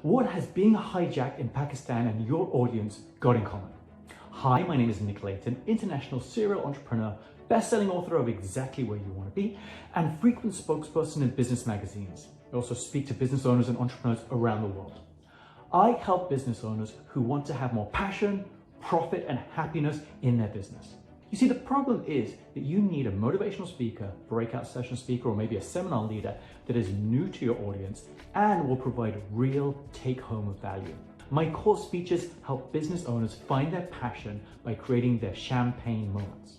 What has being hijacked in Pakistan and your audience got in common? Hi, my name is Leighton, international serial entrepreneur, best-selling author of Exactly Where You Want to Be, and frequent spokesperson in business magazines. I also speak to business owners and entrepreneurs around the world. I help business owners who want to have more passion, profit, and happiness in their business. You see, the problem is that you need a motivational speaker, breakout session speaker, or maybe a seminar leader that is new to your audience and will provide real take-home value. My core speeches help business owners find their passion by creating their champagne moments.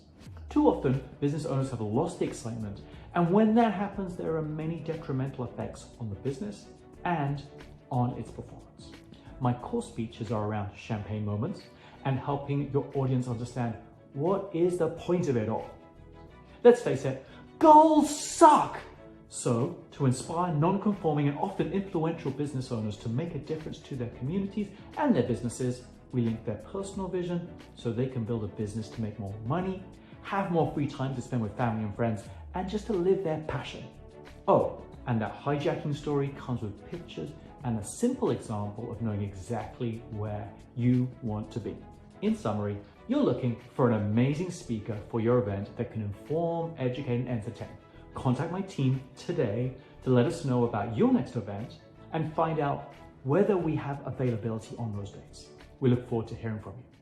Too often, business owners have lost the excitement, and when that happens, there are many detrimental effects on the business and on its performance. My core speeches are around champagne moments and helping your audience understand what is the point of it all. Let's face it, goals suck! So, to inspire non-conforming and often influential business owners to make a difference to their communities and their businesses, we link their personal vision so they can build a business to make more money, have more free time to spend with family and friends, and just to live their passion. Oh, and that hijacking story comes with pictures and a simple example of knowing exactly where you want to be. In summary, you're looking for an amazing speaker for your event that can inform, educate, and entertain. Contact my team today to let us know about your next event and find out whether we have availability on those dates. We look forward to hearing from you.